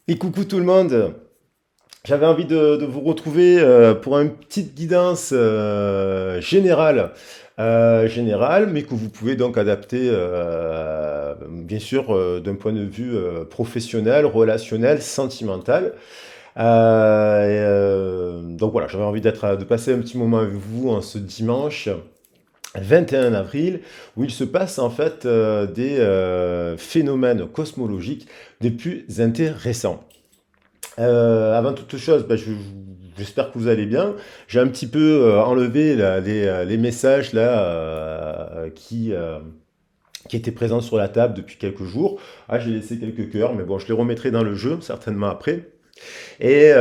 Et coucou tout le monde. J'avais envie de vous retrouver pour une petite guidance générale, mais que vous pouvez donc adapter, bien sûr, d'un point de vue professionnel, relationnel, sentimental. Donc voilà, j'avais envie de passer un petit moment avec vous en ce dimanche 21 avril, où il se passe en fait des phénomènes cosmologiques des plus intéressants. Avant toute chose, j'espère que vous allez bien. J'ai un petit peu enlevé là, les messages là qui étaient présents sur la table depuis quelques jours. Ah, j'ai laissé quelques cœurs, mais bon, je les remettrai dans le jeu certainement après. Et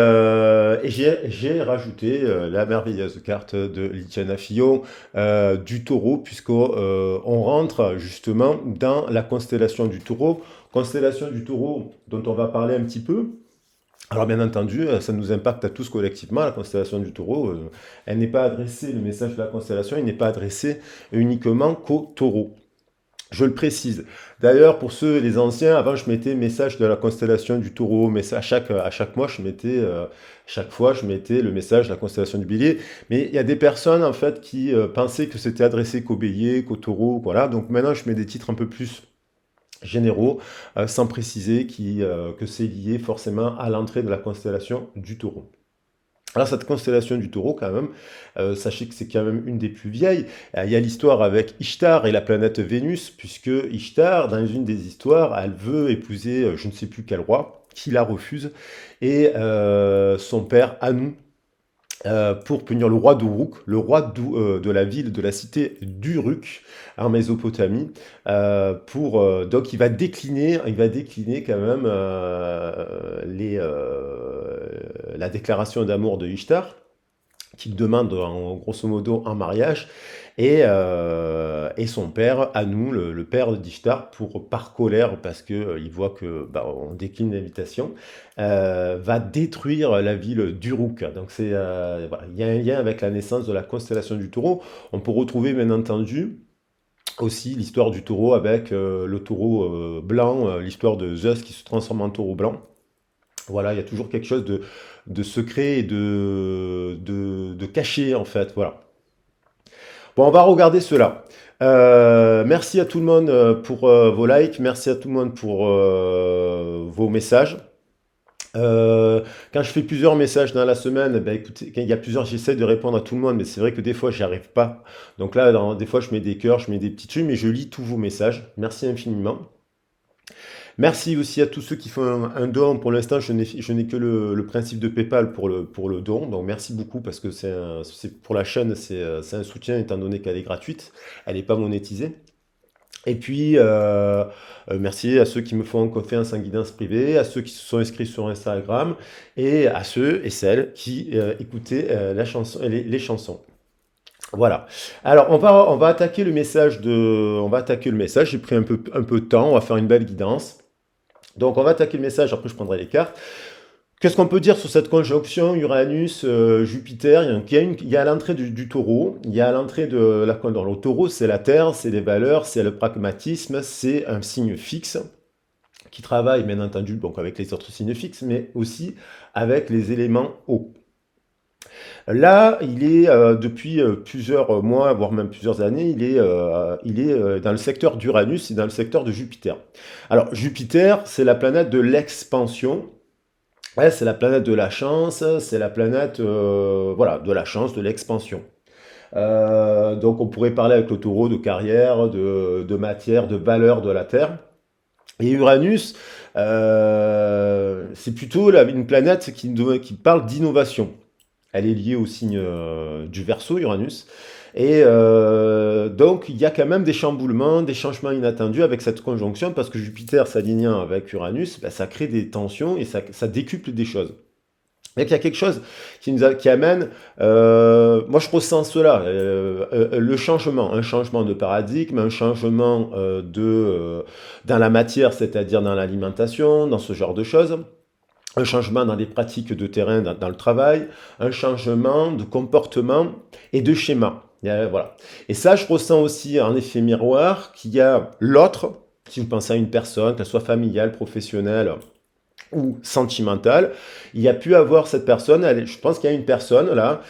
j'ai rajouté la merveilleuse carte de Lydiana Fillon du taureau, puisqu'on on rentre justement dans la constellation du taureau. Constellation du taureau dont on va parler un petit peu. Alors bien entendu, ça nous impacte à tous collectivement, la constellation du taureau. Elle n'est pas adressée, le message de la constellation, il n'est pas adressé uniquement qu'au taureau. Je le précise. D'ailleurs, pour ceux, les anciens, avant je mettais message de la constellation du taureau, mais à chaque mois, chaque fois, je mettais le message de la constellation du bélier. Mais il y a des personnes, en fait, qui pensaient que c'était adressé qu'au bélier, qu'au taureau, voilà. Donc maintenant, je mets des titres un peu plus généraux, sans préciser que c'est lié forcément à l'entrée de la constellation du taureau. Alors cette constellation du taureau, quand même, sachez que c'est quand même une des plus vieilles. Il y a l'histoire avec Ishtar et la planète Vénus, puisque Ishtar, dans une des histoires, elle veut épouser je ne sais plus quel roi, qui la refuse, et son père Anu, pour punir le roi d'Uruk, le roi de la ville, de la cité d'Uruk, en Mésopotamie. Donc il va décliner quand même la déclaration d'amour de Ishtar, qu'il demande en grosso modo en mariage, et son père, Anu, le père d'Ishtar, par colère, parce que il voit que on décline l'invitation, va détruire la ville d'Uruk. Donc voilà, il y a un lien avec la naissance de la constellation du taureau. On peut retrouver bien entendu aussi l'histoire du taureau avec le taureau blanc, l'histoire de Zeus qui se transforme en taureau blanc. Voilà, il y a toujours quelque chose de secret et de caché en fait. Voilà. Bon, on va regarder cela. Merci à tout le monde pour vos likes, merci à tout le monde pour vos messages. Quand je fais plusieurs messages dans la semaine, ben écoutez, quand il y a plusieurs, j'essaie de répondre à tout le monde, mais c'est vrai que des fois, j'y arrive pas. Donc là, des fois, je mets des cœurs, je mets des petits trucs, mais je lis tous vos messages. Merci infiniment. Merci aussi à tous ceux qui font un don. Pour l'instant, je n'ai que le principe de PayPal pour le don. Donc merci beaucoup parce que pour la chaîne, c'est un soutien étant donné qu'elle est gratuite. Elle n'est pas monétisée. Et puis, merci à ceux qui me font confiance en guidance privée, à ceux qui se sont inscrits sur Instagram et à ceux et celles qui écoutaient les chansons. Voilà. Alors, on va attaquer le message on va attaquer le message. J'ai pris un peu de temps. On va faire une belle guidance. Donc on va attaquer le message, après je prendrai les cartes. Qu'est-ce qu'on peut dire sur cette conjonction Uranus-Jupiter? Il y a l'entrée du taureau, il y a l'entrée de la dans le taureau, c'est la terre, c'est les valeurs, c'est le pragmatisme, c'est un signe fixe qui travaille bien entendu donc avec les autres signes fixes, mais aussi avec les éléments hauts. Là, il est depuis plusieurs mois, voire même plusieurs années, il est dans le secteur d'Uranus et dans le secteur de Jupiter. Alors, Jupiter, c'est la planète de l'expansion. Ouais, c'est la planète de la chance, c'est la planète voilà, de la chance, de l'expansion. Donc, on pourrait parler avec le taureau de carrière, de matière, de valeur de la Terre. Et Uranus, c'est plutôt une planète qui parle d'innovation. Elle est liée au signe du Verseau, Uranus. Et donc, il y a quand même des chamboulements, des changements inattendus avec cette conjonction, parce que Jupiter s'alignant avec Uranus, ben, ça crée des tensions et ça décuple des choses. Donc, il y a quelque chose qui amène, moi je ressens cela, le changement, un changement de paradigme, un changement dans la matière, c'est-à-dire dans l'alimentation, dans ce genre de choses, un changement dans les pratiques de terrain, dans le travail, un changement de comportement et de schéma. Voilà. Et ça, je ressens aussi en effet miroir qu'il y a l'autre, si vous pensez à une personne, qu'elle soit familiale, professionnelle ou sentimentale, il y a pu avoir cette personne, je pense qu'il y a une personne là,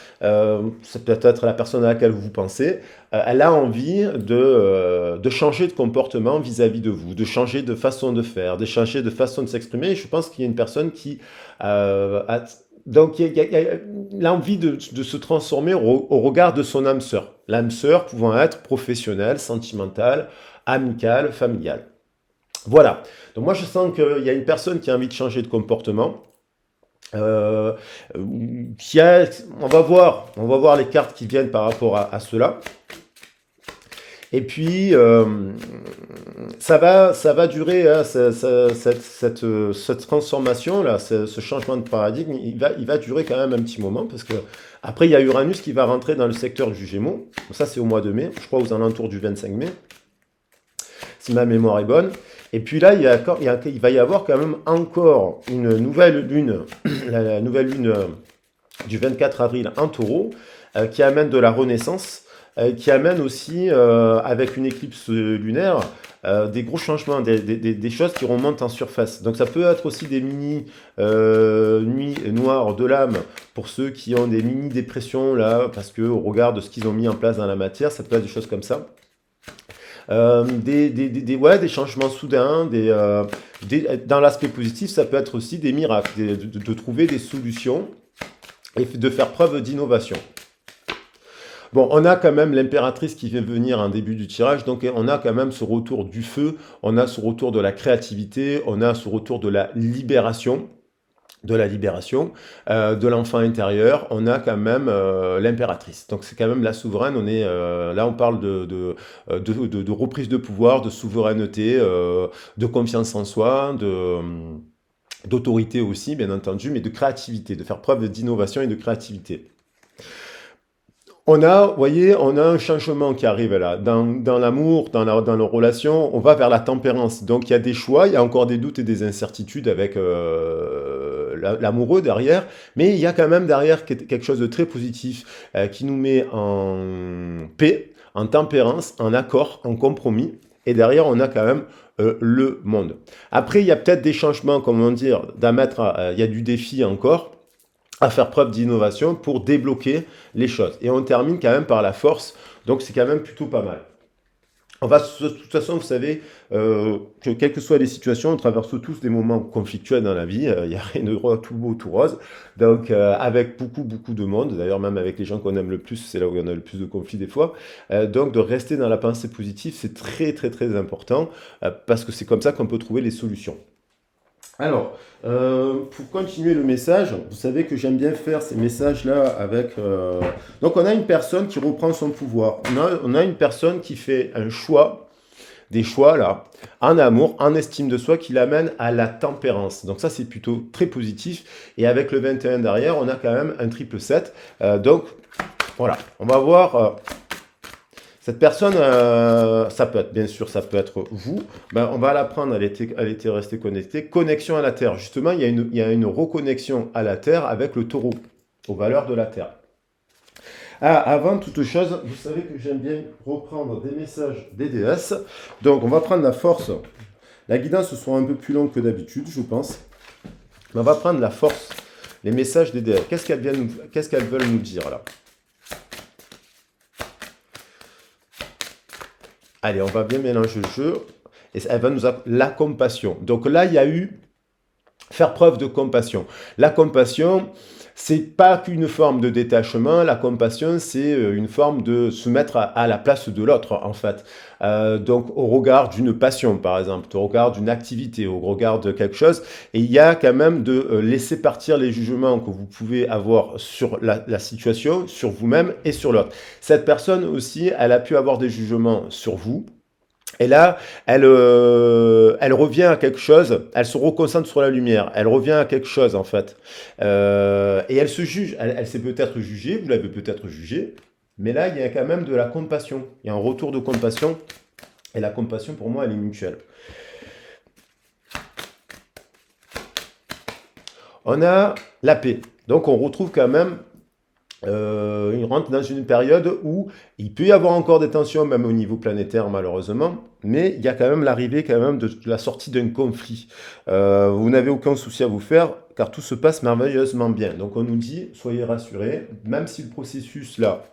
c'est peut-être la personne à laquelle vous pensez, elle a envie de changer de comportement vis-à-vis de vous, de changer de façon de faire, de changer de façon de s'exprimer. Et je pense qu'il y a une personne qui a, donc il y a l'envie de se transformer au regard de son âme sœur. L'âme sœur pouvant être professionnelle, sentimentale, amicale, familiale. Voilà. Donc moi je sens qu'il y a une personne qui a envie de changer de comportement. Euh, on va voir les cartes qui viennent par rapport à cela. Et puis ça va durer, hein, cette transformation là, ce changement de paradigme, il va durer quand même un petit moment parce que après il y a Uranus qui va rentrer dans le secteur du Gémeaux. Ça c'est au mois de mai, je crois aux alentours du 25 mai. Si ma mémoire est bonne. Et puis là, il va y avoir quand même encore une nouvelle lune, la nouvelle lune du 24 avril en taureau, qui amène de la renaissance, qui amène aussi, avec une éclipse lunaire, des gros changements, des choses qui remontent en surface. Donc ça peut être aussi des mini nuits noires de l'âme pour ceux qui ont des mini dépressions là, parce que au regard de ce qu'ils ont mis en place dans la matière, ça peut être des choses comme ça. Ouais, des changements soudains, dans l'aspect positif, ça peut être aussi des miracles, de trouver des solutions et de faire preuve d'innovation. Bon, on a quand même l'impératrice qui vient venir en début du tirage, donc on a quand même ce retour du feu, on a ce retour de la créativité, on a ce retour de la libération, de l'enfant intérieur, on a quand même l'impératrice. Donc c'est quand même la souveraine, là on parle de reprise de pouvoir, de souveraineté, de confiance en soi, d'autorité aussi, bien entendu, mais de créativité, de faire preuve d'innovation et de créativité. Vous voyez, on a un changement qui arrive là. Dans l'amour, dans nos relations, on va vers la tempérance. Donc il y a des choix, il y a encore des doutes et des incertitudes avec l'amoureux derrière, mais il y a quand même derrière quelque chose de très positif qui nous met en paix, en tempérance, en accord, en compromis. Et derrière, on a quand même le monde. Après, il y a peut-être des changements, comment dire, il y a du défi encore à faire preuve d'innovation pour débloquer les choses. Et on termine quand même par la force, donc c'est quand même plutôt pas mal. De toute façon, vous savez que quelles que soient les situations, on traverse tous des moments conflictuels dans la vie. Il n'y a rien de tout beau, tout rose. Donc, avec beaucoup de monde, d'ailleurs même avec les gens qu'on aime le plus, c'est là où on a le plus de conflits des fois. Donc, de rester dans la pensée positive, c'est très important parce que c'est comme ça qu'on peut trouver les solutions. Alors, pour continuer le message, vous savez que j'aime bien faire ces messages-là avec... Donc, on a une personne qui reprend son pouvoir. On a une personne qui fait un choix, des choix là, en amour, en estime de soi, qui l'amène à la tempérance. Donc ça, c'est plutôt très positif. Et avec le 21 derrière, on a quand même un triple 7. Donc, voilà, on va voir... Cette personne, ça peut être, bien sûr, ça peut être vous. Ben, on va la prendre, elle était restée connectée. Connexion à la Terre. Justement, il y a une reconnexion à la Terre avec le taureau, aux valeurs de la Terre. Ah, avant toute chose, vous savez que j'aime bien reprendre des messages des déesses. Donc, on va prendre la force. La guidance sera un peu plus longue que d'habitude, je pense. Mais on va prendre la force, les messages des déesses. Qu'est-ce qu'elles veulent nous dire là? Allez, on va bien mélanger le jeu. Et elle va nous apprendre la compassion. Donc là, il y a eu faire preuve de compassion. La compassion, c'est pas qu'une forme de détachement. La compassion, c'est une forme de se mettre à la place de l'autre, en fait. Donc, au regard d'une passion, par exemple, au regard d'une activité, au regard de quelque chose. Et il y a quand même de laisser partir les jugements que vous pouvez avoir sur la situation, sur vous-même et sur l'autre. Cette personne aussi, elle a pu avoir des jugements sur vous. Et là, elle revient à quelque chose, elle se reconcentre sur la lumière, elle revient à quelque chose en fait. Et elle se juge, elle s'est peut-être jugée, vous l'avez peut-être jugée, mais là, il y a quand même de la compassion, il y a un retour de compassion, et la compassion pour moi, elle est mutuelle. On a la paix, donc on retrouve quand même il rentre dans une période où il peut y avoir encore des tensions, même au niveau planétaire, malheureusement, mais il y a quand même l'arrivée quand même de la sortie d'un conflit. Vous n'avez aucun souci à vous faire, car tout se passe merveilleusement bien. Donc on nous dit, soyez rassurés, même si le processus là,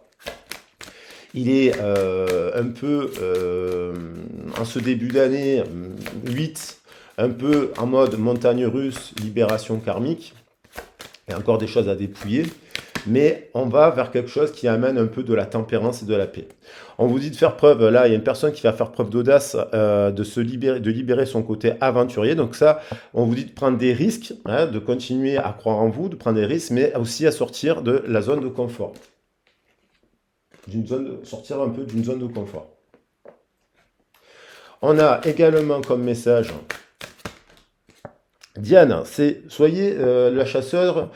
il est un peu, en ce début d'année 8, un peu en mode montagne russe, libération karmique, il y a encore des choses à dépouiller, mais on va vers quelque chose qui amène un peu de la tempérance et de la paix. On vous dit de faire preuve, là, il y a une personne qui va faire preuve d'audace, de libérer son côté aventurier. Donc ça, on vous dit de prendre des risques, hein, de continuer à croire en vous, de prendre des risques, mais aussi à sortir de la zone de confort. Sortir un peu d'une zone de confort. On a également comme message Diane, c'est soyez la chasseuse,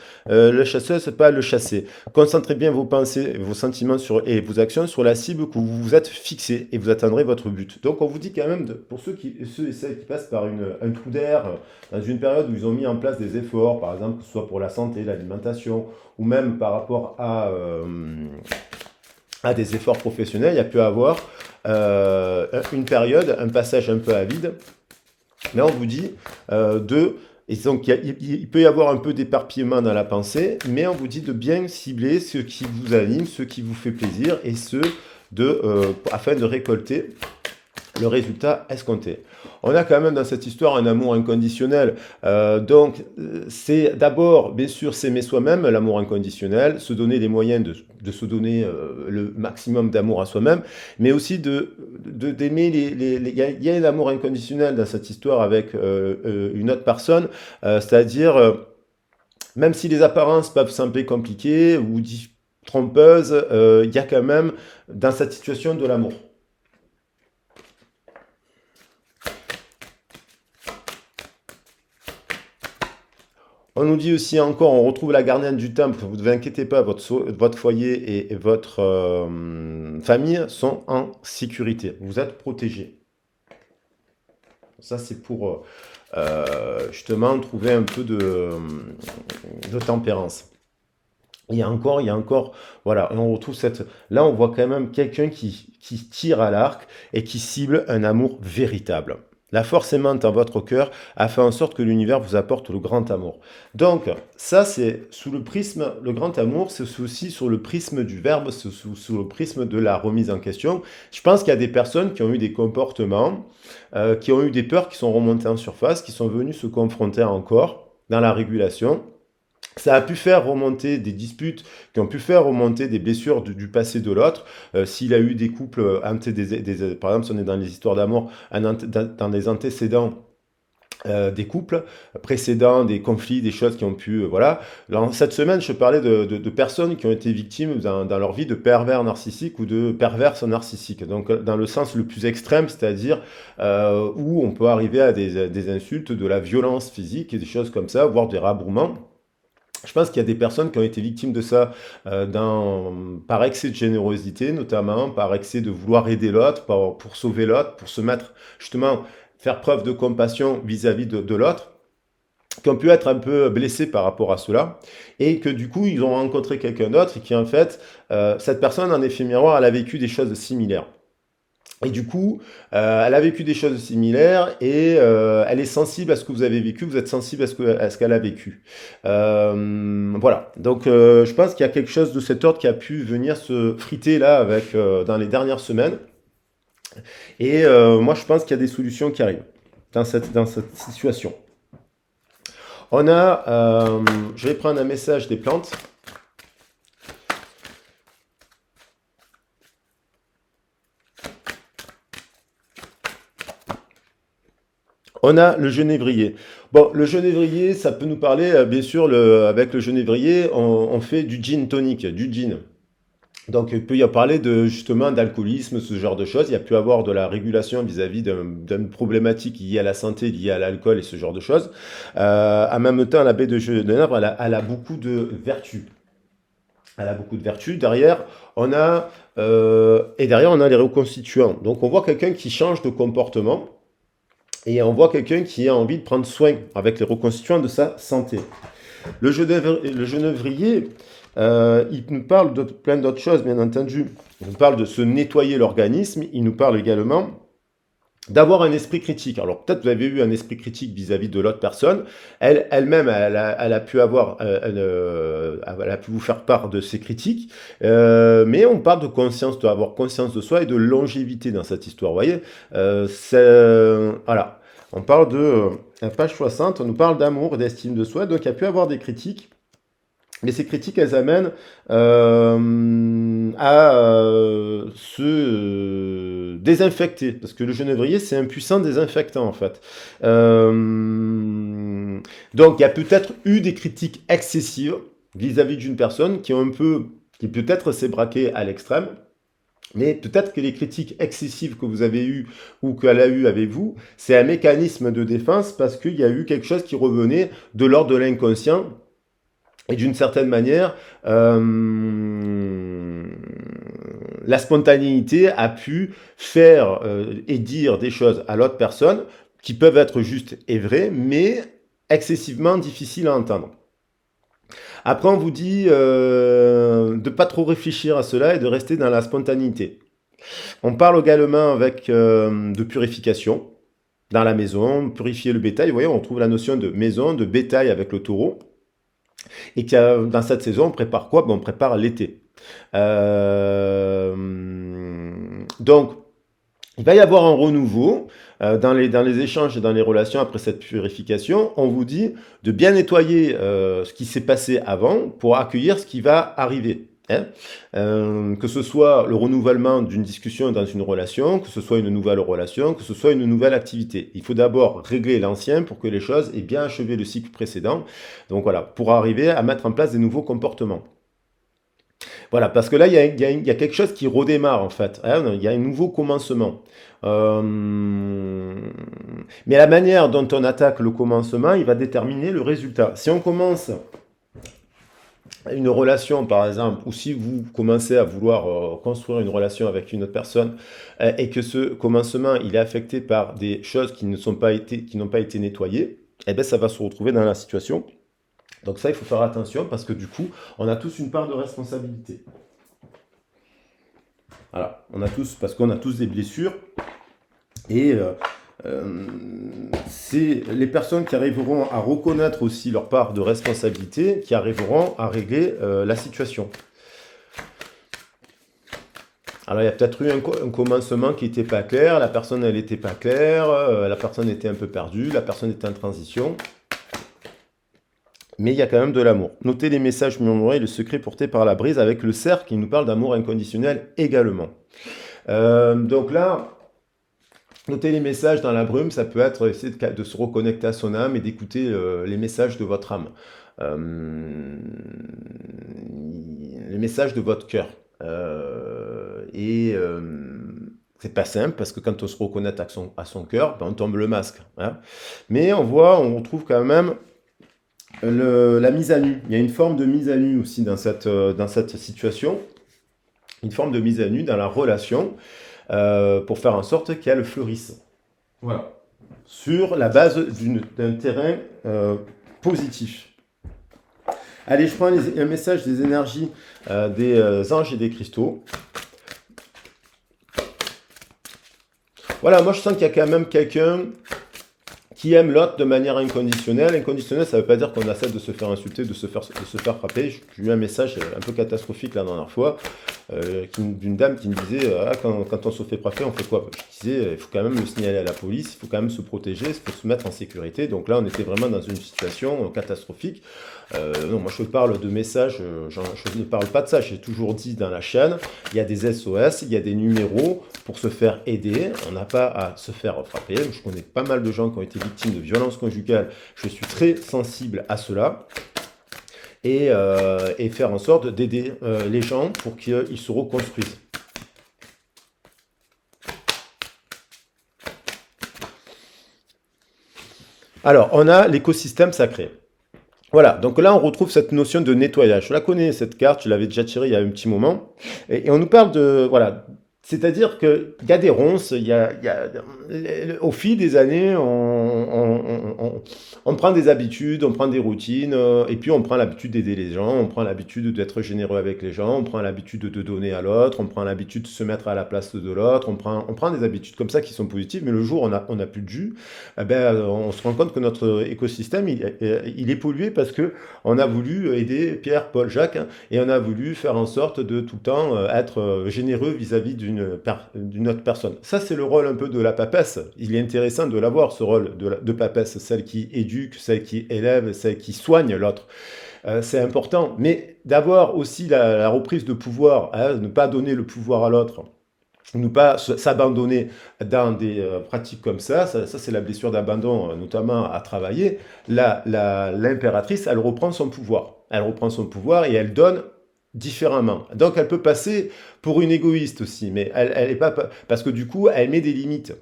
pas le chassé. Concentrez bien vos pensées, vos sentiments et vos actions sur la cible que vous vous êtes fixée et vous atteindrez votre but. Donc on vous dit quand même, pour ceux et celles qui passent par un trou d'air, dans une période où ils ont mis en place des efforts, par exemple, que ce soit pour la santé, l'alimentation, ou même par rapport à des efforts professionnels, il y a pu avoir une période, un passage un peu à vide. Mais on vous dit et donc il peut y avoir un peu d'éparpillement dans la pensée, mais on vous dit de bien cibler ce qui vous anime, ce qui vous fait plaisir, et afin de récolter le résultat escompté. On a quand même dans cette histoire un amour inconditionnel. C'est d'abord, bien sûr, s'aimer soi-même, l'amour inconditionnel, se donner les moyens de se donner le maximum d'amour à soi-même, mais aussi d'aimer il y a un amour inconditionnel dans cette histoire avec une autre personne, c'est-à-dire, même si les apparences peuvent sembler compliquées ou trompeuses, il y a quand même dans cette situation de l'amour. On nous dit aussi encore, on retrouve la gardienne du temple, vous ne vous inquiétez pas, votre foyer et votre famille sont en sécurité, vous êtes protégés. Ça c'est pour justement trouver un peu de tempérance. Il y a encore, voilà, on retrouve là on voit quand même quelqu'un qui tire à l'arc et qui cible un amour véritable. La force aimante en votre cœur a fait en sorte que l'univers vous apporte le grand amour. Donc, ça, c'est sous le prisme, le grand amour, c'est aussi sur le prisme du verbe, c'est sous le prisme de la remise en question. Je pense qu'il y a des personnes qui ont eu des comportements, qui ont eu des peurs qui sont remontées en surface, qui sont venues se confronter encore dans la régulation. Ça a pu faire remonter des disputes, qui ont pu faire remonter des blessures du passé de l'autre. S'il a eu des couples, par exemple, si on est dans les histoires d'amour, dans les antécédents des couples précédents, des conflits, des choses qui ont pu... voilà. Alors, cette semaine, je parlais de personnes qui ont été victimes dans leur vie de pervers narcissiques ou de perverses narcissiques. Donc, dans le sens le plus extrême, c'est-à-dire où on peut arriver à des insultes, de la violence physique et des choses comme ça, voire des rabourments. Je pense qu'il y a des personnes qui ont été victimes de ça par excès de générosité, notamment par excès de vouloir aider l'autre, pour sauver l'autre, pour se mettre justement, faire preuve de compassion vis-à-vis de l'autre, qui ont pu être un peu blessés par rapport à cela, et que du coup ils ont rencontré quelqu'un d'autre et qui en fait, cette personne en effet miroir, elle a vécu des choses similaires. Et du coup, elle a vécu des choses similaires et elle est sensible à ce que vous avez vécu, vous êtes sensible à ce qu'elle a vécu. Voilà, donc je pense qu'il y a quelque chose de cet ordre qui a pu venir se friter là dans les dernières semaines. Et moi, je pense qu'il y a des solutions qui arrivent dans cette situation. Je vais prendre un message des plantes. On a le genévrier. Bon, le genévrier, ça peut nous parler, bien sûr, avec le genévrier, on fait du gin tonic, du gin. Donc, il peut y parler justement d'alcoolisme, ce genre de choses. Il y a pu avoir de la régulation vis-à-vis d'une problématique liée à la santé, liée à l'alcool et ce genre de choses. En même temps, la baie de Genève, elle a beaucoup de vertus. Elle a beaucoup de vertus. Derrière, on a les reconstituants. Donc, on voit quelqu'un qui change de comportement. Et on voit quelqu'un qui a envie de prendre soin avec les reconstituants de sa santé. Le genévrier, Il nous parle de plein d'autres choses, bien entendu. Il nous parle de se nettoyer l'organisme. Il nous parle également d'avoir un esprit critique. Alors peut-être vous avez eu un esprit critique vis-à-vis de l'autre personne. Elle-même, elle a pu avoir, elle a pu vous faire part de ses critiques. Mais on parle de conscience, d'avoir conscience de soi et de longévité dans cette histoire. Vous voyez, voilà. On parle de la page 60. On nous parle d'amour, et d'estime de soi. Donc il y a pu avoir des critiques. Mais ces critiques, elles amènent à se désinfecter. Parce que le genévrier, c'est un puissant désinfectant, en fait. Donc, il y a peut-être eu des critiques excessives vis-à-vis d'une personne qui peut-être s'est braquée à l'extrême. Mais peut-être que les critiques excessives que vous avez eues ou qu'elle a eues avec vous, c'est un mécanisme de défense parce qu'il y a eu quelque chose qui revenait de l'ordre de l'inconscient. Et d'une certaine manière, la spontanéité a pu faire et dire des choses à l'autre personne qui peuvent être justes et vraies, mais excessivement difficiles à entendre. Après, on vous dit de ne pas trop réfléchir à cela et de rester dans la spontanéité. On parle également avec de purification dans la maison, purifier le bétail. Vous voyez, on trouve la notion de maison, de bétail avec le taureau. Et dans cette saison, on prépare quoi? On prépare l'été. Donc, il va y avoir un renouveau dans les échanges et dans les relations après cette purification. On vous dit de bien nettoyer ce qui s'est passé avant pour accueillir ce qui va arriver. Hein, que ce soit le renouvellement d'une discussion dans une relation, que ce soit une nouvelle relation, que ce soit une nouvelle activité. Il faut d'abord régler l'ancien pour que les choses aient bien achevé le cycle précédent. Donc voilà, pour arriver à mettre en place des nouveaux comportements. Voilà, parce que là, il y a quelque chose qui redémarre en fait. Hein, il y a un nouveau commencement. Mais la manière dont on attaque le commencement, il va déterminer le résultat. Si on commence une relation, par exemple, ou si vous commencez à vouloir construire une relation avec une autre personne et que ce commencement il est affecté par des choses qui n'ont pas été nettoyées, eh bien, ça va se retrouver dans la situation. Donc ça, il faut faire attention parce que du coup, on a tous une part de responsabilité. Voilà, parce qu'on a tous des blessures et c'est les personnes qui arriveront à reconnaître aussi leur part de responsabilité qui arriveront à régler la situation. Alors, il y a peut-être eu un commencement qui n'était pas clair, la personne, elle n'était pas claire, la personne était un peu perdue, la personne était en transition. Mais il y a quand même de l'amour. Notez les messages murmurés et le secret porté par la brise avec le cerf qui nous parle d'amour inconditionnel également. Donc là, notez les messages dans la brume, ça peut être essayer de se reconnecter à son âme et d'écouter les messages de votre âme. Les messages de votre cœur. C'est pas simple parce que quand on se reconnecte à son cœur, ben on tombe le masque. Hein. Mais on retrouve quand même la mise à nu. Il y a une forme de mise à nu aussi dans cette situation. Une forme de mise à nu dans la relation pour faire en sorte qu'elle fleurisse. Voilà. Sur la base d'un terrain positif. Allez, je prends un message des énergies des anges et des cristaux. Voilà, moi je sens qu'il y a quand même quelqu'un qui aime l'autre de manière inconditionnelle. Inconditionnelle, ça ne veut pas dire qu'on accepte de se faire insulter, de se faire frapper. J'ai eu un message un peu catastrophique la dernière fois d'une dame qui me disait quand on se fait frapper, on fait quoi? Je disais, il faut quand même le signaler à la police, il faut quand même se protéger, il faut se mettre en sécurité. Donc là, on était vraiment dans une situation catastrophique. Non, moi je parle de messages, je ne parle pas de ça, j'ai toujours dit dans la chaîne, il y a des SOS, il y a des numéros pour se faire aider, on n'a pas à se faire frapper. Je connais pas mal de gens qui ont été victimes de violences conjugales, je suis très sensible à cela. Et faire en sorte d'aider les gens pour qu'ils se reconstruisent. Alors, on a l'écosystème sacré. Voilà, donc là on retrouve cette notion de nettoyage. Je la connais cette carte, je l'avais déjà tirée il y a un petit moment. Et on nous parle de, voilà, C'est-à-dire qu'il y a des ronces, au fil des années, on prend des habitudes, on prend des routines, et puis on prend l'habitude d'aider les gens, on prend l'habitude d'être généreux avec les gens, on prend l'habitude de donner à l'autre, on prend l'habitude de se mettre à la place de l'autre, on prend des habitudes comme ça qui sont positives, mais le jour où on a plus de jus, eh ben, on se rend compte que notre écosystème, il est pollué parce que on a voulu aider Pierre, Paul, Jacques, hein, et on a voulu faire en sorte de tout le temps être généreux vis-à-vis d'une autre personne. Ça, c'est le rôle un peu de la papesse. Il est intéressant de l'avoir, ce rôle de papesse, celle qui éduque, celle qui élève, celle qui soigne l'autre. C'est important. Mais d'avoir aussi la reprise de pouvoir, hein, ne pas donner le pouvoir à l'autre, ne pas s'abandonner dans des pratiques comme ça c'est la blessure d'abandon, notamment à travailler. L'impératrice, elle reprend son pouvoir. Elle reprend son pouvoir et elle donne différemment. Donc elle peut passer pour une égoïste aussi, mais elle est pas parce que du coup elle met des limites.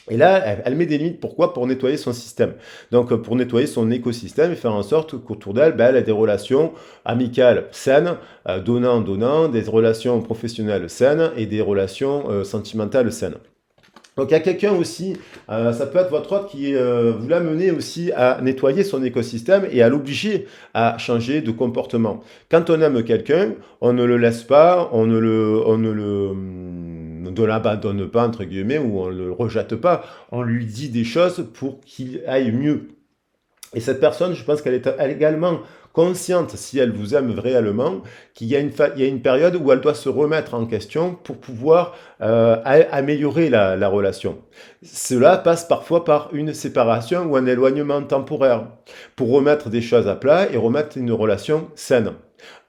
Et là, elle met des limites. Pourquoi? Pour nettoyer son système. Donc, pour nettoyer son écosystème et faire en sorte qu'autour d'elle, ben, elle a des relations amicales saines, donnant-donnant, des relations professionnelles saines et des relations sentimentales saines. Donc il y a quelqu'un aussi, ça peut être votre hôte qui vous l'amener aussi à nettoyer son écosystème et à l'obliger à changer de comportement. Quand on aime quelqu'un, on ne le laisse pas, ne l'abandonne pas entre guillemets ou on ne le rejette pas, on lui dit des choses pour qu'il aille mieux. Et cette personne, je pense qu'elle est également consciente, si elle vous aime réellement, qu'il y a une période où elle doit se remettre en question pour pouvoir améliorer la relation. Cela passe parfois par une séparation ou un éloignement temporaire pour remettre des choses à plat et remettre une relation saine.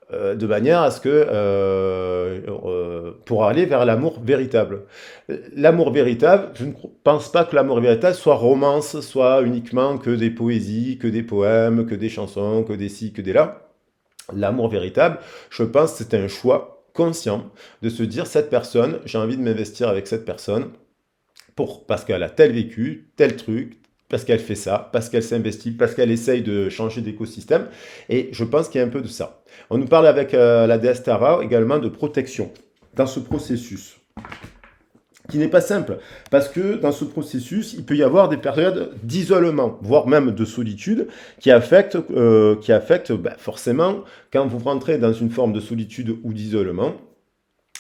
De manière à ce que pour aller vers l'amour véritable. L'amour véritable, je ne pense pas que l'amour véritable soit romance, soit uniquement que des poésies, que des poèmes, que des chansons, que des ci, que des là. L'amour véritable, je pense que c'est un choix conscient de se dire cette personne, j'ai envie de m'investir avec cette personne parce qu'elle a tel vécu, tel truc, parce qu'elle fait ça, parce qu'elle s'investit, parce qu'elle essaye de changer d'écosystème. Et je pense qu'il y a un peu de ça. On nous parle avec la déesse Tara également de protection dans ce processus, qui n'est pas simple, parce que dans ce processus, il peut y avoir des périodes d'isolement, voire même de solitude, qui affectent forcément, quand vous rentrez dans une forme de solitude ou d'isolement,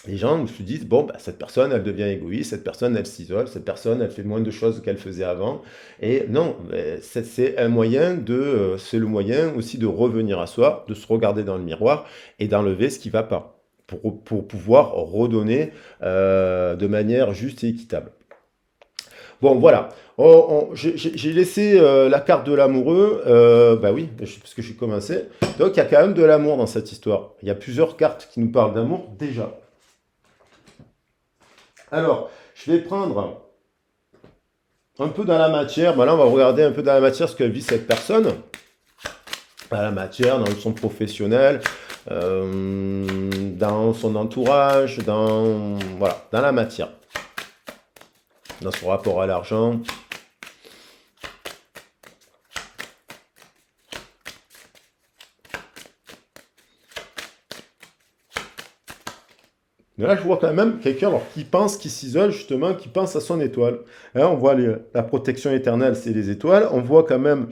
les gens se disent, bon, bah, cette personne, elle devient égoïste, cette personne, elle s'isole, cette personne, elle fait moins de choses qu'elle faisait avant. Et non, c'est un moyen c'est le moyen aussi de revenir à soi, de se regarder dans le miroir et d'enlever ce qui ne va pas, pour pouvoir redonner de manière juste et équitable. Bon, voilà. J'ai laissé la carte de l'amoureux. Bah oui, parce que j'ai commencé. Donc, il y a quand même de l'amour dans cette histoire. Il y a plusieurs cartes qui nous parlent d'amour déjà. Alors, je vais prendre un peu dans la matière. Ben là, on va regarder un peu dans la matière ce que vit cette personne. Dans la matière, dans son professionnel, dans son entourage, dans la matière. Dans son rapport à l'argent. Mais là, je vois quand même quelqu'un qui pense, qui s'isole justement, qui pense à son étoile. Hein, on voit la protection éternelle, c'est les étoiles. On voit quand même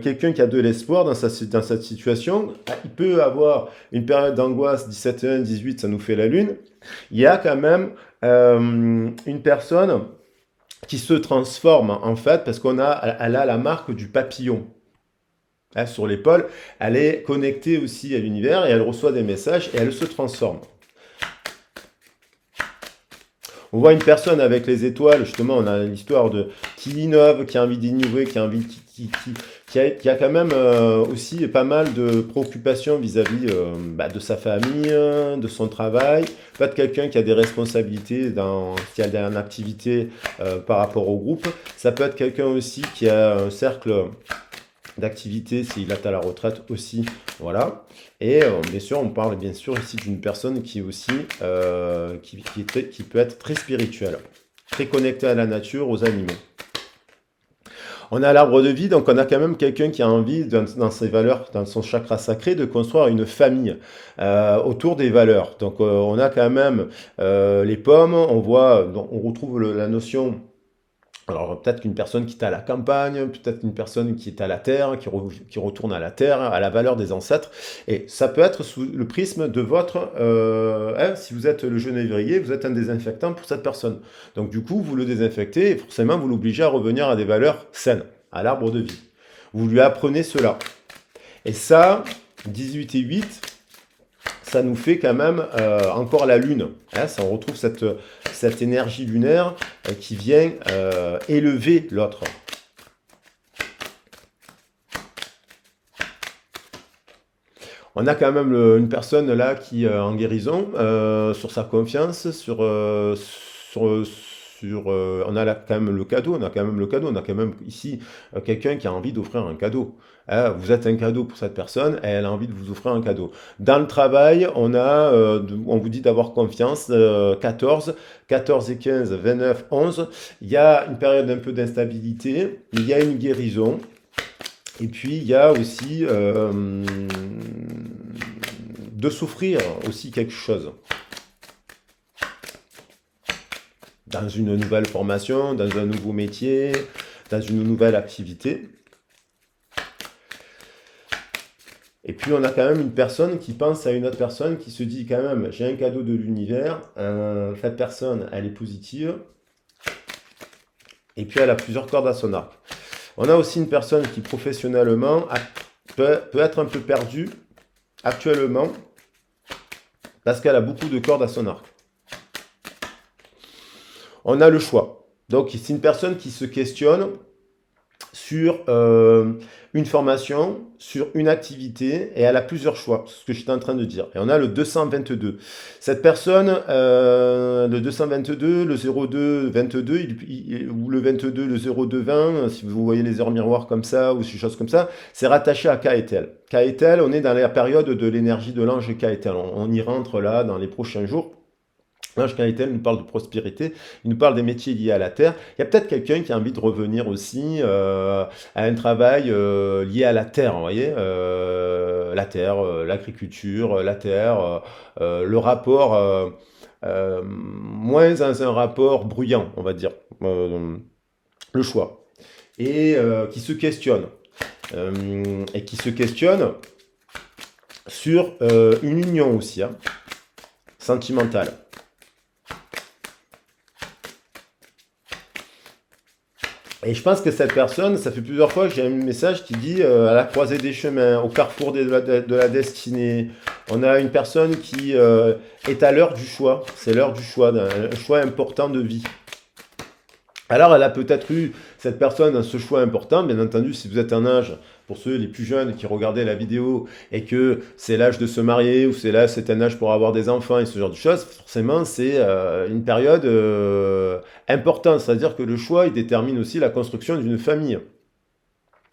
quelqu'un qui a de l'espoir dans cette situation. Il peut avoir une période d'angoisse, 17-1, 18, ça nous fait la lune. Il y a quand même une personne qui se transforme en fait, parce elle a la marque du papillon. Hein, sur l'épaule, elle est connectée aussi à l'univers et elle reçoit des messages et elle se transforme. On voit une personne avec les étoiles, justement, on a l'histoire qui innove, qui a envie d'innover, qui a quand même aussi pas mal de préoccupations vis-à-vis de sa famille, de son travail. Peut-être quelqu'un qui a des responsabilités, qui a une activité par rapport au groupe. Ça peut être quelqu'un aussi qui a un cercle d'activité s'il atteint la retraite aussi, voilà. Et bien sûr, on parle bien sûr ici d'une personne qui est aussi qui peut être très spirituelle, très connectée à la nature, aux animaux. On a l'arbre de vie, donc on a quand même quelqu'un qui a envie, dans ses valeurs, dans son chakra sacré, de construire une famille autour des valeurs. Donc on a quand même les pommes, on voit, on retrouve la notion. Alors peut-être qu'une personne qui est à la campagne, peut-être une personne qui est à la terre, qui retourne à la terre, à la valeur des ancêtres. Et ça peut être sous le prisme de votre... si vous êtes le genévrier, vous êtes un désinfectant pour cette personne. Donc du coup, vous le désinfectez et forcément, vous l'obligez à revenir à des valeurs saines, à l'arbre de vie. Vous lui apprenez cela. Et ça, 18 et 8, ça nous fait quand même encore la lune. Hein, ça, on retrouve cette énergie lunaire qui vient élever l'autre. On a quand même une personne là qui est en guérison sur sa confiance, on a là quand même le cadeau, on a quand même ici quelqu'un qui a envie d'offrir un cadeau. Hein, vous êtes un cadeau pour cette personne, et elle a envie de vous offrir un cadeau. Dans le travail, on vous dit d'avoir confiance, 14 et 15, 29, 11. Il y a une période un peu d'instabilité, il y a une guérison, et puis il y a aussi de souffrir aussi quelque chose. Dans une nouvelle formation, dans un nouveau métier, dans une nouvelle activité. Et puis on a quand même une personne qui pense à une autre personne qui se dit quand même, j'ai un cadeau de l'univers, cette personne, elle est positive, et puis elle a plusieurs cordes à son arc. On a aussi une personne qui professionnellement peut être un peu perdue actuellement, parce qu'elle a beaucoup de cordes à son arc. On a le choix. Donc, c'est une personne qui se questionne sur une formation, sur une activité, et elle a plusieurs choix, c'est ce que j'étais en train de dire. Et on a le 222. Cette personne, le 222, le 02, 22, ou le 22, le 02, 20, si vous voyez les heures miroirs comme ça, ou ces choses comme ça, c'est rattaché à Kaetel. Kaetel, on est dans la période de l'énergie de l'ange Kaetel. On y rentre là dans les prochains jours. L'ange Kaetel nous parle de prospérité, il nous parle des métiers liés à la terre. Il y a peut-être quelqu'un qui a envie de revenir aussi à un travail lié à la terre, vous voyez, la terre, l'agriculture, la terre, le rapport, moins dans un rapport bruyant, on va dire, le choix. Et qui se questionne, sur une union aussi, hein, sentimentale. Et je pense que cette personne, ça fait plusieurs fois que j'ai un message qui dit à la croisée des chemins, au carrefour de la destinée. On a une personne qui est à l'heure du choix. C'est l'heure du choix, un choix important de vie. Alors, elle a peut-être eu, cette personne, ce choix important. Bien entendu, si vous êtes en âge, pour ceux les plus jeunes qui regardaient la vidéo, et que c'est l'âge de se marier, ou c'est un âge pour avoir des enfants, et ce genre de choses, forcément, c'est une période importante. C'est-à-dire que le choix, il détermine aussi la construction d'une famille.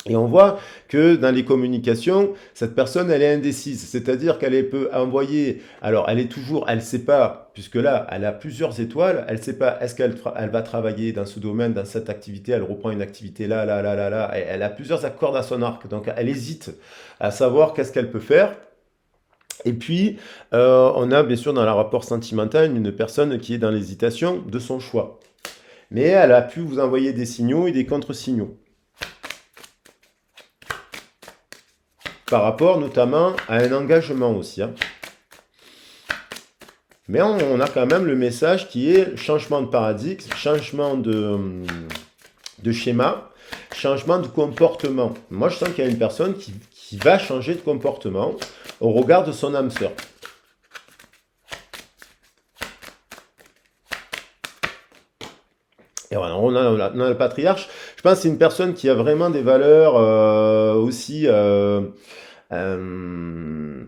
Et on voit que dans les communications, cette personne, elle est indécise. C'est-à-dire qu'elle peut envoyer... Alors, elle ne sait pas, puisque là, elle a plusieurs étoiles, elle ne sait pas, est-ce qu'elle va travailler dans ce domaine, dans cette activité, elle reprend une activité là, elle a plusieurs cordes à son arc, donc elle hésite à savoir qu'est-ce qu'elle peut faire. Et puis, on a bien sûr dans le rapport sentimental une personne qui est dans l'hésitation de son choix. Mais elle a pu vous envoyer des signaux et des contre-signaux. Par rapport notamment à un engagement aussi. Hein. Mais on a quand même le message qui est changement de paradigme, changement de schéma, changement de comportement. Moi, je sens qu'il y a une personne qui va changer de comportement au regard de son âme sœur. Et voilà, on a le patriarche. Je pense que c'est une personne qui a vraiment des valeurs aussi...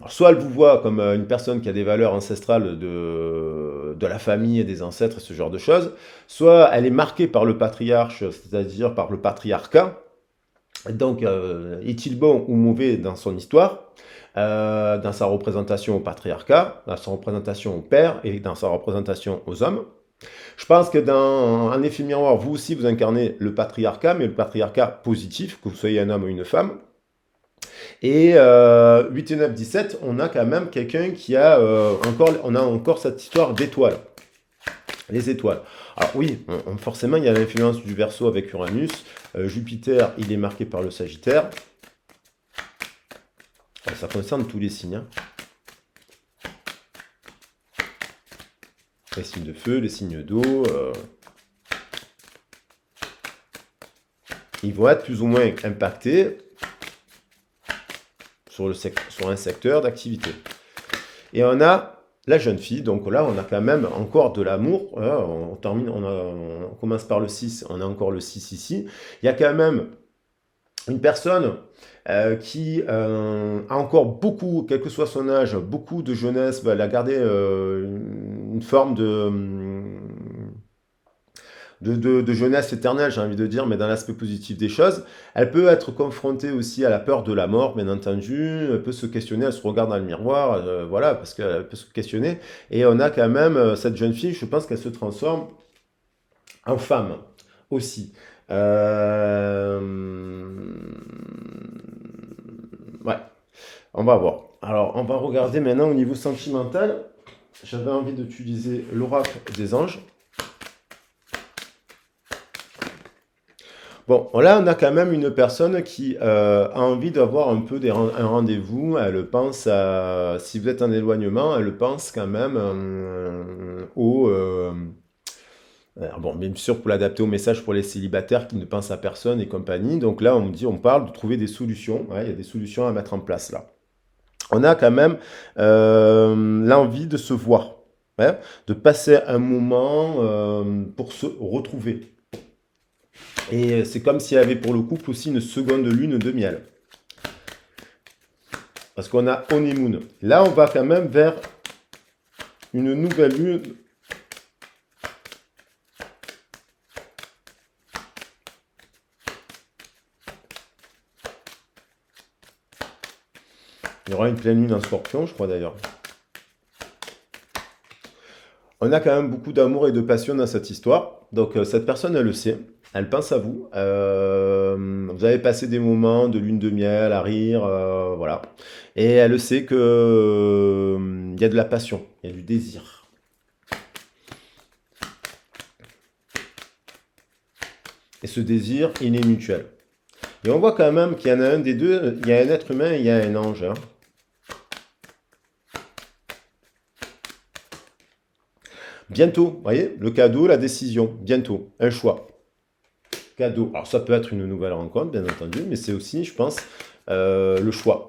soit elle vous voit comme une personne qui a des valeurs ancestrales de la famille et des ancêtres, ce genre de choses, soit elle est marquée par le patriarche, c'est-à-dire par le patriarcat. Donc, est-il bon ou mauvais dans son histoire, dans sa représentation au patriarcat, dans sa représentation au père et dans sa représentation aux hommes. Je pense que dans un effet miroir, vous aussi, vous incarnez le patriarcat, mais le patriarcat positif, que vous soyez un homme ou une femme. Et 8 et 9, 17, on a quand même quelqu'un qui a on a encore cette histoire d'étoiles. Les étoiles. Alors oui, forcément, il y a l'influence du Verseau avec Uranus. Jupiter, il est marqué par le Sagittaire. Alors, ça concerne tous les signes, hein. Les signes de feu, les signes d'eau. Ils vont être plus ou moins impactés sur un secteur d'activité. Et on a la jeune fille, donc là on a quand même encore de l'amour, on commence par le 6, on a encore le 6 ici. Il y a quand même une personne qui a encore beaucoup, quel que soit son âge, beaucoup de jeunesse, elle a gardé une forme de jeunesse éternelle, j'ai envie de dire, mais dans l'aspect positif des choses. Elle peut être confrontée aussi à la peur de la mort, bien entendu. Elle peut se questionner, elle se regarde dans le miroir, voilà, parce qu'elle peut se questionner. Et on a quand même cette jeune fille, je pense qu'elle se transforme en femme aussi. Euh, Ouais, on va voir. Alors, on va regarder maintenant au niveau sentimental. J'avais envie d'utiliser l'oracle des anges. Bon, là, on a quand même une personne qui a envie d'avoir un peu un rendez-vous. Elle pense à, si vous êtes en éloignement, elle pense quand même au... alors bon, bien sûr, pour l'adapter au message pour les célibataires qui ne pensent à personne et compagnie. Donc là, on parle de trouver des solutions. Ouais, il y a des solutions à mettre en place là. On a quand même l'envie de se voir, hein, de passer un moment pour se retrouver. Et c'est comme s'il y avait pour le couple aussi une seconde lune de miel. Parce qu'on a honeymoon. Là, on va quand même vers une nouvelle lune. Il y aura une pleine lune en Scorpion, je crois d'ailleurs. On a quand même beaucoup d'amour et de passion dans cette histoire. Donc cette personne, elle le sait. Elle pense à vous. Vous avez passé des moments de lune de miel à rire, voilà. Et elle le sait que il y a de la passion, il y a du désir. Et ce désir, il est mutuel. Et on voit quand même qu'il y en a un des deux, il y a un être humain et il y a un ange, hein. Bientôt, vous voyez, le cadeau, la décision, bientôt, un choix. Cadeau. Alors ça peut être une nouvelle rencontre, bien entendu, mais c'est aussi, je pense, le choix.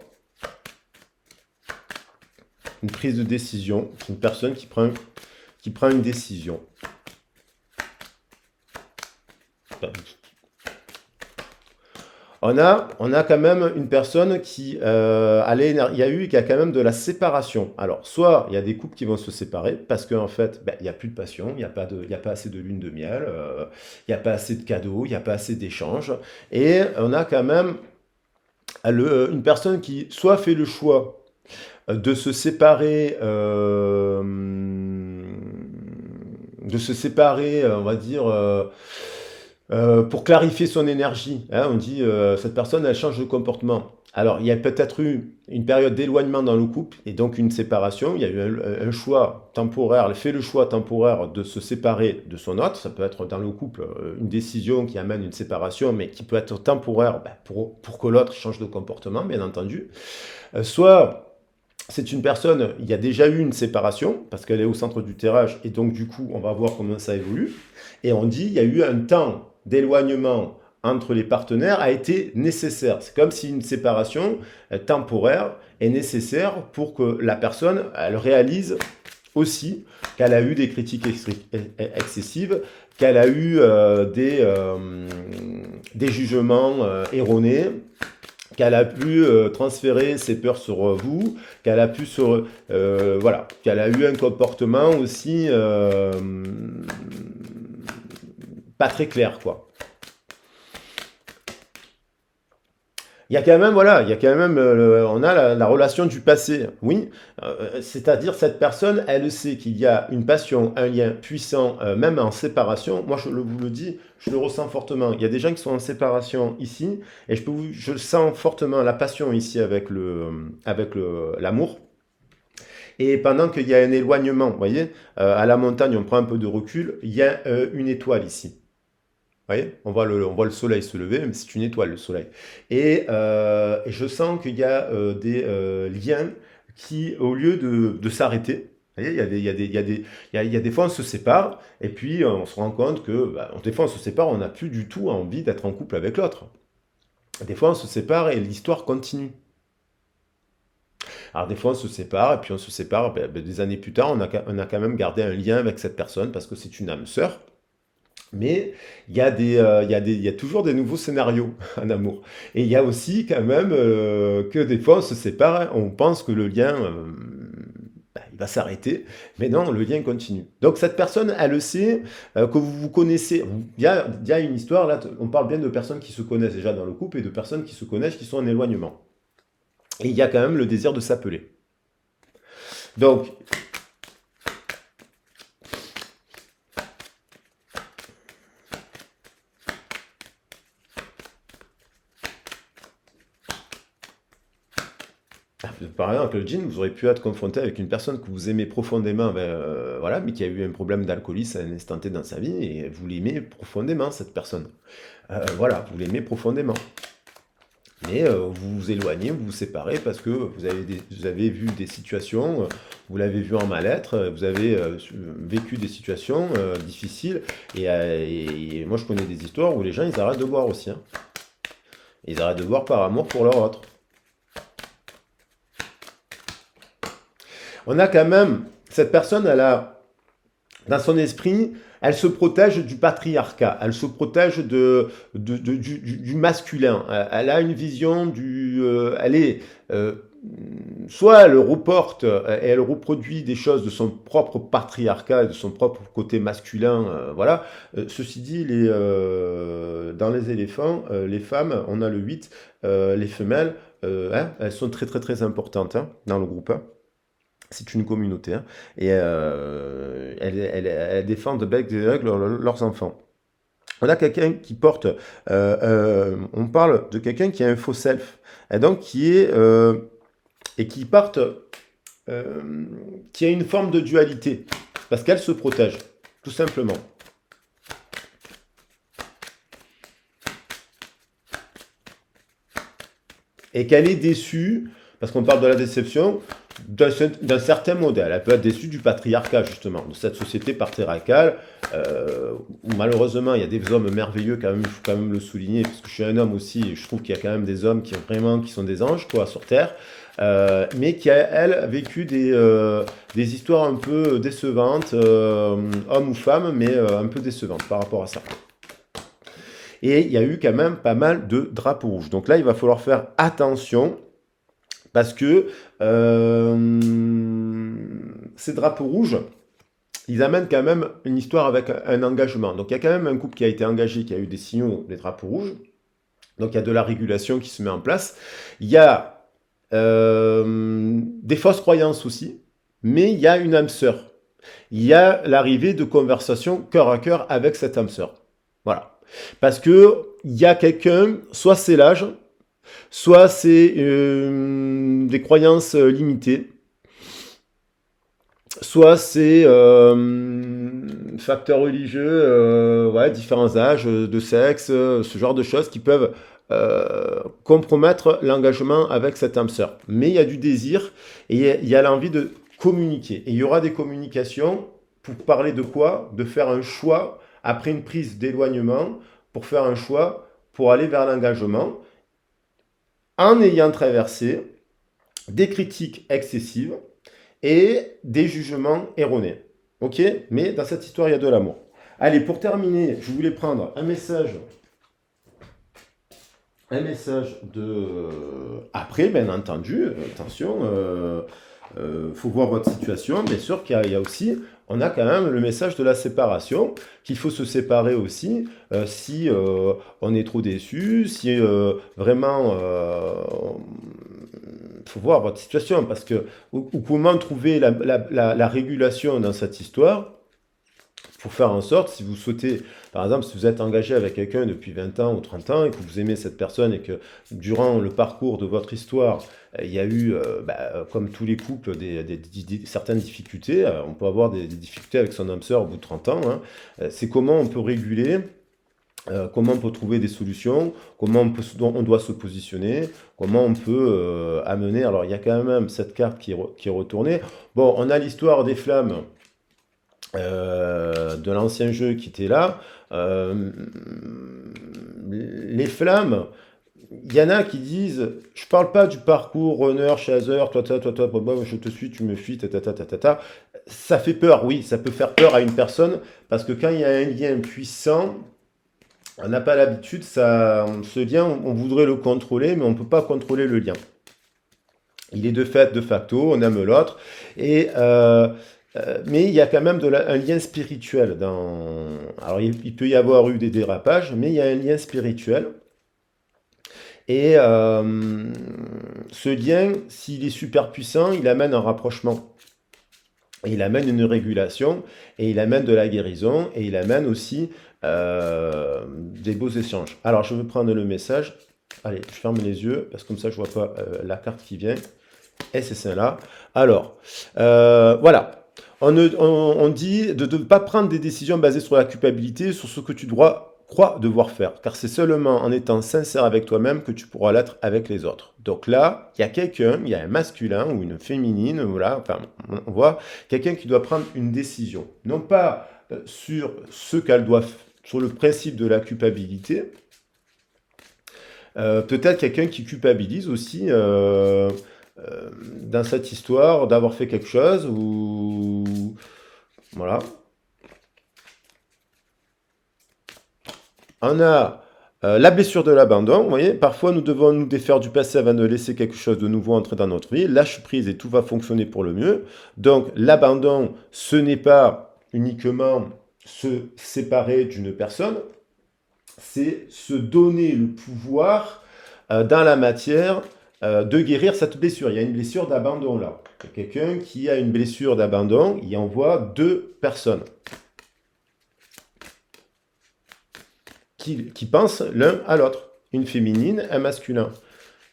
Une prise de décision, c'est une personne qui prend une décision. On a quand même une personne qui il y a quand même de la séparation. Alors, soit il y a des couples qui vont se séparer parce qu'en fait, il n'y a plus de passion, il y a pas assez de lune de miel, il n'y a pas assez de cadeaux, il n'y a pas assez d'échanges. Et on a quand même une personne qui soit fait le choix de se séparer, on va dire, pour clarifier son énergie, hein. On dit cette personne, elle change de comportement. Alors, il y a peut-être eu une période d'éloignement dans le couple et donc une séparation. Il y a eu un choix temporaire, elle fait le choix temporaire de se séparer de son autre. Ça peut être dans le couple une décision qui amène une séparation, mais qui peut être temporaire pour que l'autre change de comportement, bien entendu. Soit c'est une personne, il y a déjà eu une séparation, parce qu'elle est au centre du terrage, et donc du coup, on va voir comment ça évolue. Et on dit, il y a eu un temps d'éloignement entre les partenaires a été nécessaire. C'est comme si une séparation temporaire est nécessaire pour que la personne, elle réalise aussi qu'elle a eu des critiques excessives, qu'elle a eu des jugements erronés, qu'elle a pu transférer ses peurs sur vous, qu'elle a pu voilà, qu'elle a eu un comportement aussi pas très clair, quoi. Il y a quand même, voilà, il y a quand même, on a la relation du passé, oui. C'est-à-dire cette personne, elle sait qu'il y a une passion, un lien puissant, même en séparation. Moi, vous le dis, je le ressens fortement. Il y a des gens qui sont en séparation ici, et je sens fortement la passion ici l'amour. Et pendant qu'il y a un éloignement, vous voyez, à la montagne, on prend un peu de recul, il y a une étoile ici. Vous voyez, on voit le soleil se lever, mais c'est une étoile, le soleil. Et je sens qu'il y a des liens qui, au lieu de s'arrêter, vous voyez, il y a des fois on se sépare, et puis on se rend compte que, bah, des fois on se sépare, on n'a plus du tout envie d'être en couple avec l'autre. Des fois on se sépare et l'histoire continue. Alors des fois on se sépare, et puis on se sépare, des années plus tard, on a quand même gardé un lien avec cette personne, parce que c'est une âme sœur. Mais il y a toujours des nouveaux scénarios en amour. Et il y a aussi quand même que des fois on se sépare, on pense que le lien il va s'arrêter, mais non, le lien continue. Donc cette personne, elle le sait, que vous vous connaissez. Il y a une histoire, là, on parle bien de personnes qui se connaissent déjà dans le couple et de personnes qui se connaissent, qui sont en éloignement. Et il y a quand même le désir de s'appeler. Donc, par exemple, le djinn, vous aurez pu être confronté avec une personne que vous aimez profondément, voilà, mais qui a eu un problème d'alcoolisme à un instant T dans sa vie, et vous l'aimez profondément, cette personne. Voilà, vous l'aimez profondément. Mais vous vous éloignez, vous vous séparez parce que vous avez vu des situations, vous l'avez vu en mal-être, vous avez vécu des situations difficiles, et moi je connais des histoires où les gens ils arrêtent de boire aussi, hein. Ils arrêtent de boire par amour pour leur autre. On a quand même, cette personne, elle a, dans son esprit, elle se protège du patriarcat, elle se protège du masculin. Elle a une vision elle est, soit elle reporte et elle reproduit des choses de son propre patriarcat et de son propre côté masculin, voilà. Ceci dit, dans les éléphants, les femmes, on a le 8, les femelles, elles sont très très très importantes, hein, dans le groupe, hein. C'est une communauté, hein, et elles défendent de bec et d'ongle leurs enfants. On a quelqu'un qui porte, on parle de quelqu'un qui a un faux self, et donc qui porte, qui a une forme de dualité, parce qu'elle se protège, tout simplement. Et qu'elle est déçue, parce qu'on parle de la déception, d'un certain modèle. Elle peut être déçue du patriarcat, justement, de cette société patriarcale, où malheureusement il y a des hommes merveilleux, quand même, il faut quand même le souligner, parce que je suis un homme aussi, et je trouve qu'il y a quand même des hommes qui sont des anges, quoi, sur Terre, mais qui a, elle, vécu des histoires un peu décevantes, hommes ou femmes, mais un peu décevantes par rapport à ça. Et il y a eu quand même pas mal de drapeaux rouges. Donc là, il va falloir faire attention, parce que ces drapeaux rouges, ils amènent quand même une histoire avec un engagement. Donc il y a quand même un couple qui a été engagé, qui a eu des signaux, des drapeaux rouges. Donc il y a de la régulation qui se met en place. Il y a des fausses croyances aussi, mais il y a une âme sœur. Il y a l'arrivée de conversations cœur à cœur avec cette âme sœur. Voilà. Parce que il y a quelqu'un, soit c'est l'âge, soit c'est des croyances limitées, soit c'est facteurs religieux, ouais, différents âges, de sexe, ce genre de choses qui peuvent compromettre l'engagement avec cette âme sœur. Mais il y a du désir et il y a l'envie de communiquer. Et il y aura des communications pour parler de quoi? De faire un choix après une prise d'éloignement, pour faire un choix pour aller vers l'engagement, en ayant traversé des critiques excessives et des jugements erronés. Ok? Mais dans cette histoire, il y a de l'amour. Allez, pour terminer, je voulais prendre un message après, bien entendu, attention, faut voir votre situation. Bien sûr qu'il y a aussi, on a quand même le message de la séparation, qu'il faut se séparer aussi si on est trop déçu, si vraiment, faut voir votre situation, parce que ou comment trouver la régulation dans cette histoire pour faire en sorte, si vous souhaitez, par exemple, si vous êtes engagé avec quelqu'un depuis 20 ans ou 30 ans et que vous aimez cette personne et que durant le parcours de votre histoire, il y a eu, comme tous les couples, certaines difficultés, on peut avoir des difficultés avec son âme sœur au bout de 30 ans, hein. C'est comment on peut réguler, comment on peut trouver des solutions, comment on doit se positionner, comment on peut amener. Alors, il y a quand même cette carte qui est retournée. Bon, on a l'histoire des flammes de l'ancien jeu qui était là. Les flammes, il y en a qui disent, je parle pas du parcours runner, chaser, toi, je te suis, tu me fuis, ta. Ça fait peur, oui, ça peut faire peur à une personne, parce que quand il y a un lien puissant, on n'a pas l'habitude, ce lien, on voudrait le contrôler, mais on ne peut pas contrôler le lien. Il est de fait, de facto, on aime l'autre, et mais il y a quand même un lien spirituel dans. Alors, il peut y avoir eu des dérapages, mais il y a un lien spirituel. Et ce lien, s'il est super puissant, il amène un rapprochement. Et il amène une régulation, et il amène de la guérison, et il amène aussi des beaux échanges. Alors, je vais prendre le message. Allez, je ferme les yeux, parce que comme ça, je ne vois pas la carte qui vient. Et c'est celle-là. Alors, voilà. On dit de ne pas prendre des décisions basées sur la culpabilité, sur ce que tu crois devoir faire. Car c'est seulement en étant sincère avec toi-même que tu pourras l'être avec les autres. Donc là, il y a quelqu'un, il y a un masculin ou une féminine, voilà, enfin, on voit quelqu'un qui doit prendre une décision. Non pas sur ce qu'elle doit faire, sur le principe de la culpabilité. Peut-être quelqu'un qui culpabilise aussi dans cette histoire d'avoir fait quelque chose ou voilà. On a la blessure de l'abandon. Vous voyez, parfois nous devons nous défaire du passé avant de laisser quelque chose de nouveau entrer dans notre vie. Lâche prise et tout va fonctionner pour le mieux. Donc l'abandon, ce n'est pas uniquement se séparer d'une personne, c'est se donner le pouvoir dans la matière de guérir cette blessure. Il y a une blessure d'abandon là. Il y a quelqu'un qui a une blessure d'abandon, il envoie deux personnes qui pensent l'un à l'autre. Une féminine, un masculin.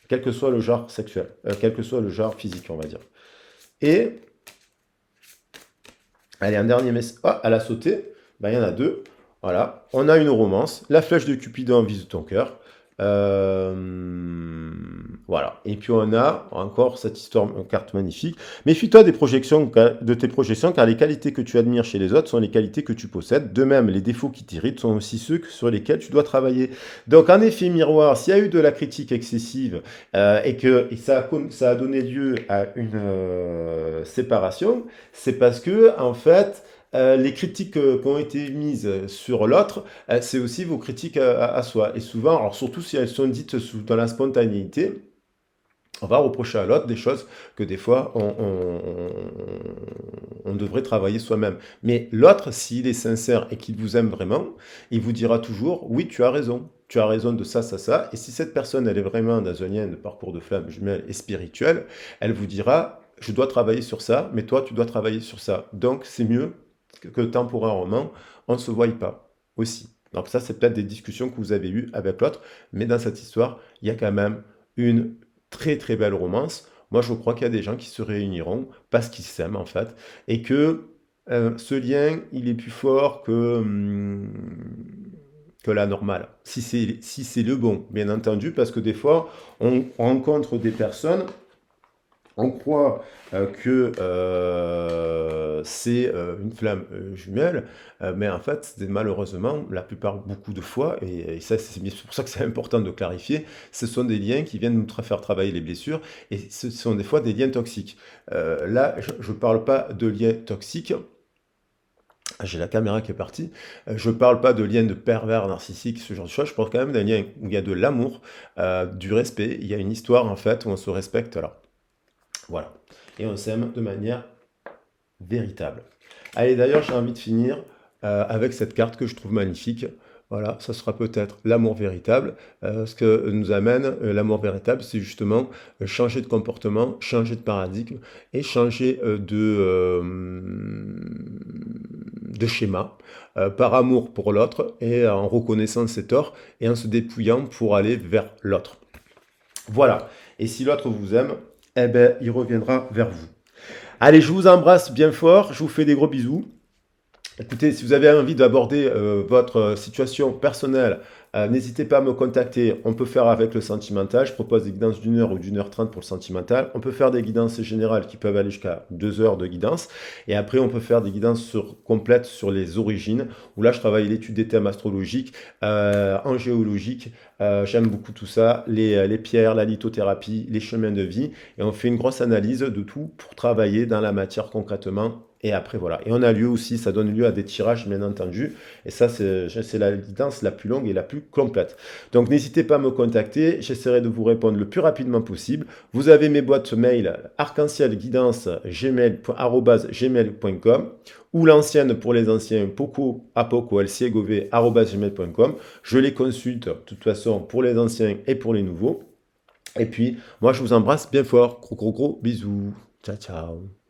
Quel que soit le genre sexuel, quel que soit le genre physique, on va dire. Et, allez, un dernier message. Ah, elle a sauté. Ben, il y en a deux. Voilà. On a une romance. La flèche de Cupidon vise ton cœur. Voilà. Et puis on a encore cette histoire, une carte magnifique. Méfie-toi de tes projections, car les qualités que tu admires chez les autres sont les qualités que tu possèdes. De même, les défauts qui t'irritent sont aussi ceux sur lesquels tu dois travailler. Donc, en effet miroir, s'il y a eu de la critique excessive et que ça a donné lieu à une séparation, c'est parce que, en fait, les critiques qui ont été mises sur l'autre, c'est aussi vos critiques à soi. Et souvent, alors surtout si elles sont dites dans la spontanéité, on va reprocher à l'autre des choses que des fois on devrait travailler soi-même. Mais l'autre, s'il est sincère et qu'il vous aime vraiment, il vous dira toujours, oui, tu as raison. Tu as raison de ça, ça, ça. Et si cette personne, elle est vraiment dans un lien de parcours de flamme jumelle et spirituel, elle vous dira, je dois travailler sur ça, mais toi, tu dois travailler sur ça. Donc, c'est mieux que temporairement, on ne se voie pas aussi. Donc ça, c'est peut-être des discussions que vous avez eues avec l'autre, mais dans cette histoire, il y a quand même une très très belle romance. Moi, je crois qu'il y a des gens qui se réuniront parce qu'ils s'aiment en fait, et que ce lien, il est plus fort que la normale. Si c'est le bon, bien entendu, parce que des fois, on rencontre des personnes. On croit que c'est une flamme jumelle, mais en fait, malheureusement, beaucoup de fois, et ça, c'est pour ça que c'est important de clarifier, ce sont des liens qui viennent nous faire travailler les blessures, et ce sont des fois des liens toxiques. Là, je ne parle pas de liens toxiques. J'ai la caméra qui est partie. Je ne parle pas de liens de pervers narcissiques, ce genre de choses. Je parle quand même d'un lien où il y a de l'amour, du respect. Il y a une histoire, en fait, où on se respecte là. Voilà. et on s'aime de manière véritable. Allez, d'ailleurs, j'ai envie de finir avec cette carte que je trouve magnifique. Voilà, ça sera peut-être l'amour véritable. Ce que nous amène l'amour véritable, c'est justement changer de comportement, changer de paradigme et changer de schéma par amour pour l'autre et en reconnaissant ses torts et en se dépouillant pour aller vers l'autre. Voilà. Et si l'autre vous aime, eh ben, il reviendra vers vous. Allez, je vous embrasse bien fort, je vous fais des gros bisous. Écoutez, si vous avez envie d'aborder votre situation personnelle, n'hésitez pas à me contacter. On peut faire avec le sentimental. Je propose des guidances d'une heure ou d'une heure trente pour le sentimental. On peut faire des guidances générales qui peuvent aller jusqu'à 2 heures de guidance. Et après, on peut faire des guidances complètes sur les origines, où là, je travaille l'étude des thèmes astrologiques, en géologique. J'aime beaucoup tout ça, les pierres, la lithothérapie, les chemins de vie. Et on fait une grosse analyse de tout pour travailler dans la matière concrètement. Et après, voilà. Et on a lieu aussi, ça donne lieu à des tirages, bien entendu. Et ça, c'est la guidance la plus longue et la plus complète. Donc, n'hésitez pas à me contacter. J'essaierai de vous répondre le plus rapidement possible. Vous avez mes boîtes mail arc-en-ciel-guidance@gmail.com ou l'ancienne pour les anciens poco@gmail.com. Je les consulte de toute façon pour les anciens et pour les nouveaux. Et puis, moi, je vous embrasse bien fort. Gros, gros, gros bisous. Ciao, ciao.